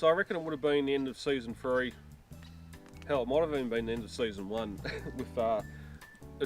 So I reckon it would have been the end of season 3. Hell, it might have even been the end of season 1 with a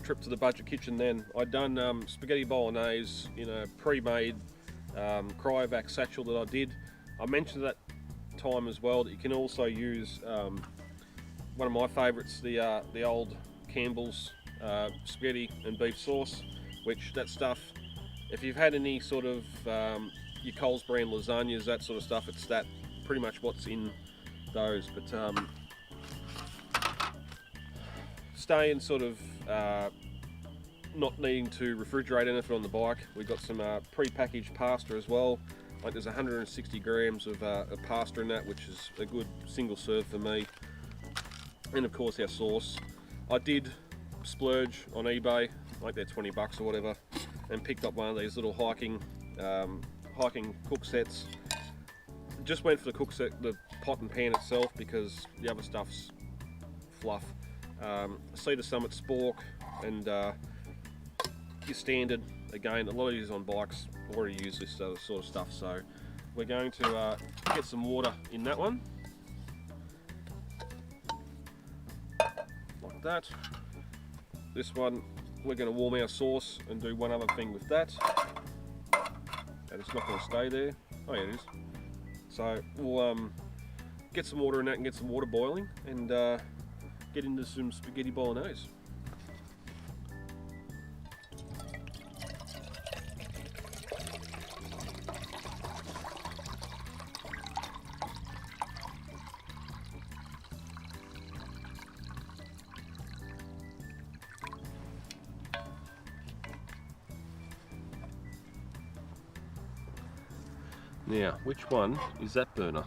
trip to the budget kitchen then. I'd done spaghetti bolognese in a pre-made cryovac satchel that I did. I mentioned at that time as well that you can also use one of my favourites, the old Campbell's spaghetti and beef sauce, which that stuff, if you've had any sort of your Coles brand lasagnas, that sort of stuff, it's that pretty much what's in those. But staying sort of not needing to refrigerate anything on the bike, we've got some pre-packaged pasta as well. Like there's 160 grams of pasta in that, which is a good single serve for me. And of course our sauce. I did splurge on eBay, like they're 20 bucks or whatever, and picked up one of these little hiking cook sets. Just went for the cook set, the pot and pan itself, because the other stuff's fluff. Cedar Summit spork and your standard. Again, a lot of these on bikes already use this sort of stuff, so we're going to get some water in that one, like that. This one, we're going to warm our sauce and do one other thing with that, and it's not going to stay there. Oh yeah, it is. So we'll get some water in that and get some water boiling, and get into some spaghetti bolognese. Now, which one is that burner?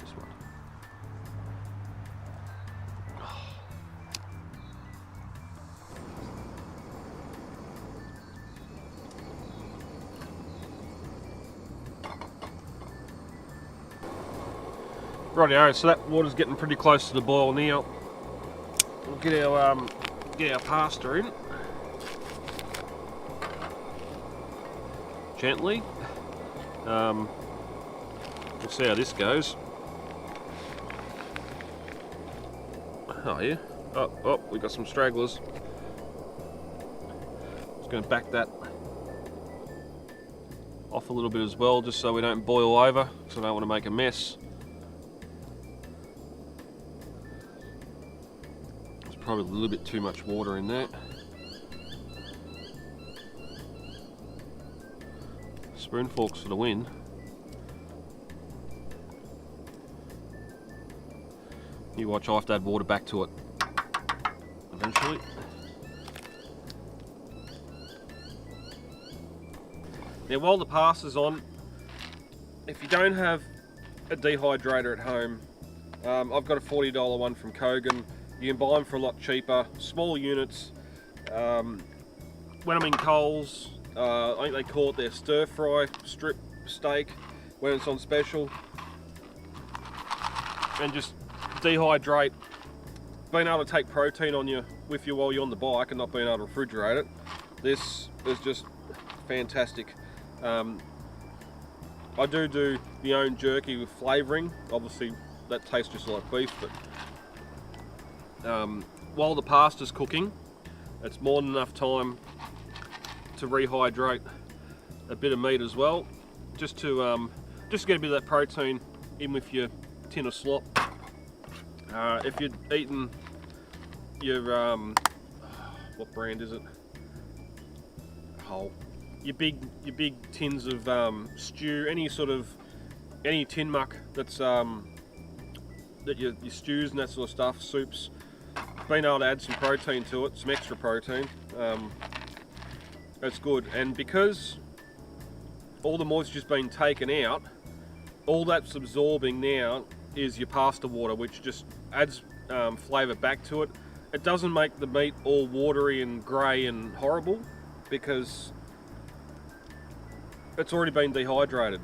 This one. Rightio, so that water's getting pretty close to the boil now. We'll get our pasta in. Gently. We'll see how this goes. Oh yeah. Oh, we got some stragglers. Just going to back that off a little bit as well, just so we don't boil over, because I don't want to make a mess. There's probably a little bit too much water in there. Spoon forks for the win. You watch, I have to add water back to it eventually. Now while the pasta's on, if you don't have a dehydrator at home, I've got a $40 one from Kogan. You can buy them for a lot cheaper, small units. When I'm in Coles, I think they call it their stir fry strip steak when it's on special, and just dehydrate. Being able to take protein with you while you're on the bike and not being able to refrigerate it, this is just fantastic. I do my own jerky with flavouring. Obviously that tastes just like beef, but while the pasta's cooking, it's more than enough time to rehydrate a bit of meat as well, just to get a bit of that protein in with your tin of slop. If you're eating your what brand is it? Oh, your big tins of stew, any tin muck that's that your stews and that sort of stuff, soups, being able to add some protein to it, some extra protein. That's good, and because all the moisture's been taken out, all that's absorbing now is your pasta water, which just adds flavour back to it. It doesn't make the meat all watery and grey and horrible, because it's already been dehydrated.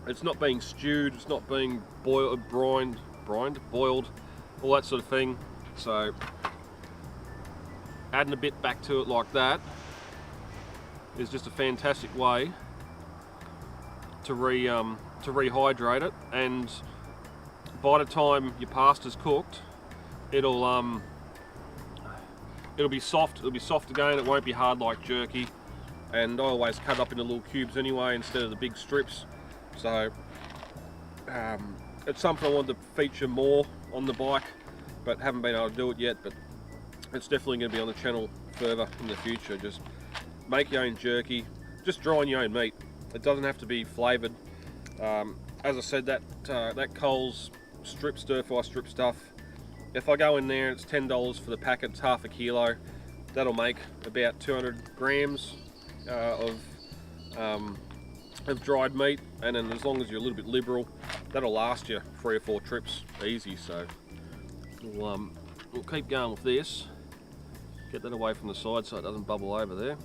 It's not being stewed, it's not being boiled, boiled, all that sort of thing. So adding a bit back to it like that is just a fantastic way to rehydrate it, and by the time your pasta's cooked, it'll be soft. It'll be soft again. It won't be hard like jerky. And I always cut it up into little cubes anyway instead of the big strips. So it's something I wanted to feature more on the bike, but haven't been able to do it yet. But it's definitely going to be on the channel further in the future. Just make your own jerky, just drying your own meat. It doesn't have to be flavoured. As I said, that Coles stir fry strip stuff, if I go in there, it's $10 for the packet. It's half a kilo. That'll make about 200 grams of dried meat, and then as long as you're a little bit liberal, that'll last you 3 or 4 trips easy. So we'll keep going with this. Get that away from the side so it doesn't bubble over there.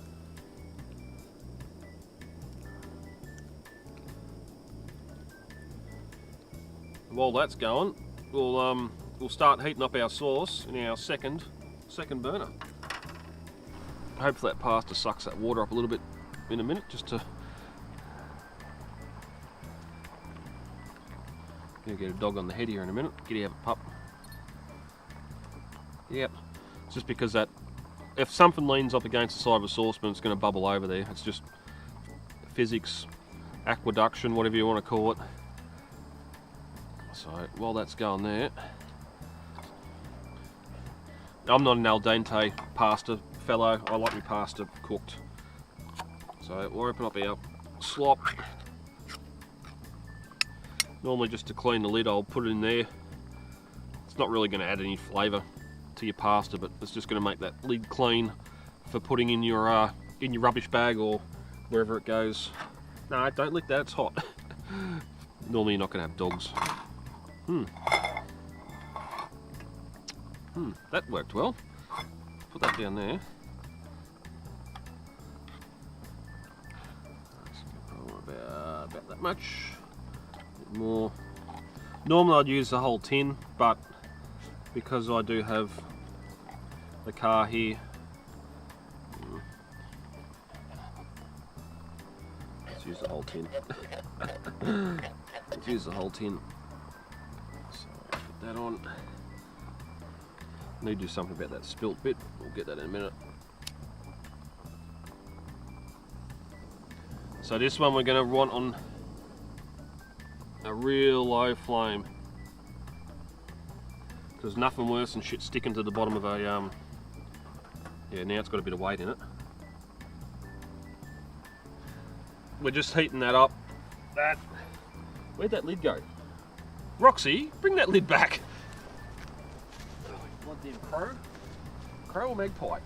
While that's going, we'll start heating up our sauce in our second burner. Hopefully that pasta sucks that water up a little bit in a minute, just to gonna get a dog on the head here in a minute. Giddy have a pup. Yep. It's just because that if something leans up against the side of a saucepan, it's going to bubble over there. It's just physics, aqueduction, whatever you want to call it. So while that's going there, I'm not an al dente pasta fellow. I like my pasta cooked. So we'll open up our slop. Normally, just to clean the lid, I'll put it in there. It's not really going to add any flavour to your pasta, but it's just going to make that lid clean for putting in your rubbish bag or wherever it goes. No, don't lick that, it's hot. Normally you're not going to have dogs. That worked well. Put that down there. About that much. A bit more. Normally I'd use the whole tin, but because I do have the car here, let's use the whole tin. Let's use the whole tin. So put that on. Need to do something about that spilt bit. We'll get that in a minute. So this one we're going to want on a real low flame. There's nothing worse than shit sticking to the bottom of a yeah, now it's got a bit of weight in it. We're just heating that up. Where'd that lid go? Roxy, bring that lid back. What did crow? Crow or magpie?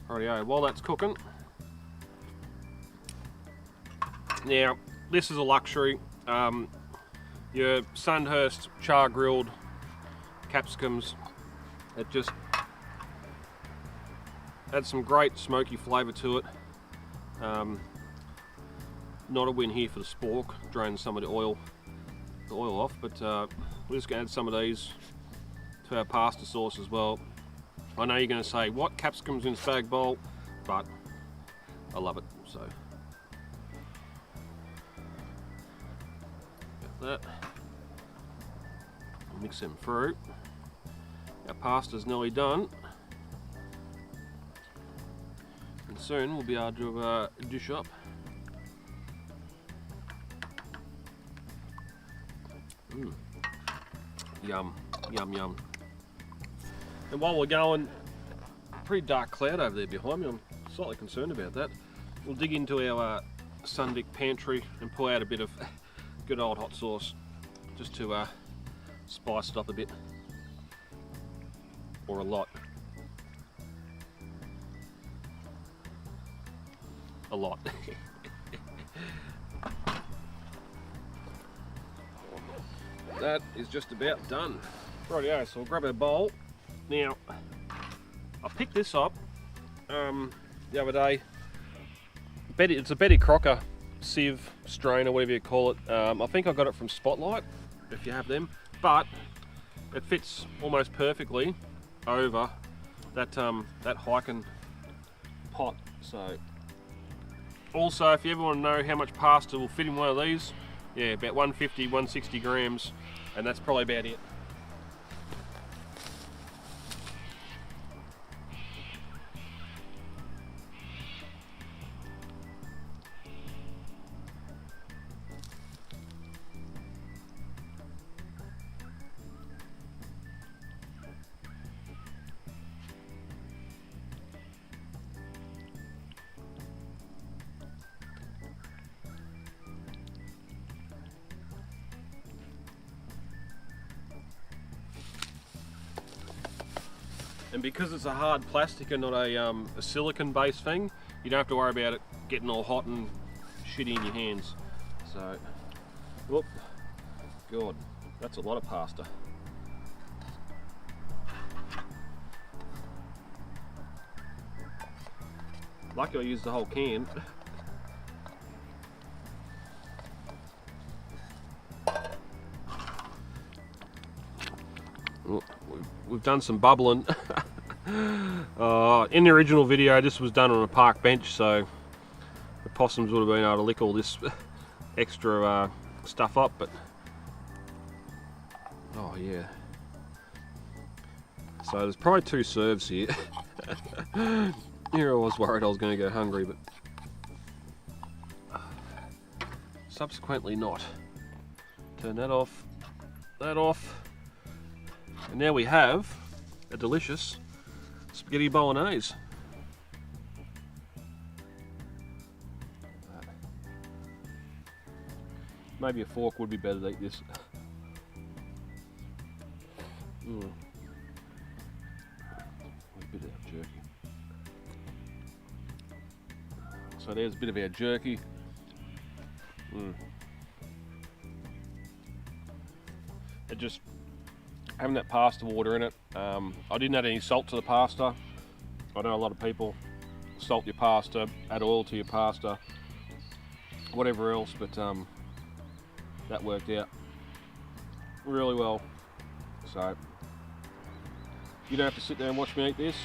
Rightio, while that's cooking. Now, this is a luxury. Your Sandhurst char grilled capsicums, it just adds some great smoky flavour to it. Not a win here for the spork, drain some of the oil off, but we're just going to add some of these to our pasta sauce as well. I know you're going to say, what, capsicums in spag bowl? But I love it, so. Got that. Mix them through. Our pasta's nearly done. And soon we'll be able to dish up. Yum, yum, yum. And while we're going, pretty dark cloud over there behind me. I'm slightly concerned about that. We'll dig into our Sundic pantry and pull out a bit of good old hot sauce, just to spice it up a bit, or a lot. A lot. That is just about done. Rightio, so we'll grab our bowl. Now, I picked this up the other day. It's a Betty Crocker sieve, strainer, whatever you call it. I think I got it from Spotlight, if you have them, but it fits almost perfectly over that that hiking pot. So also, if you ever want to know how much pasta will fit in one of these, yeah, about 150, 160 grams, and that's probably about it. And because it's a hard plastic and not a silicon based thing, you don't have to worry about it getting all hot and shitty in your hands. So, whoop, God, that's a lot of pasta. Lucky I used the whole can. We've done some bubbling. In the original video, this was done on a park bench, so the possums would have been able to lick all this extra stuff up, but oh yeah. So there's probably 2 serves here. Here I was worried I was going to go hungry, but subsequently not. Turn that off, and now we have a delicious spaghetti bolognese. Maybe a fork would be better to eat this. A bit of our jerky. So there's a bit of our jerky. It just having that pasta water in it. I didn't add any salt to the pasta. I know a lot of people salt your pasta, add oil to your pasta, whatever else, but that worked out really well. So you don't have to sit there and watch me eat this.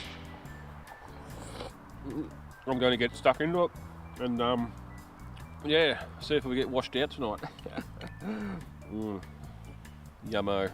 I'm going to get stuck into it and yeah, see if we get washed out tonight. Yummo.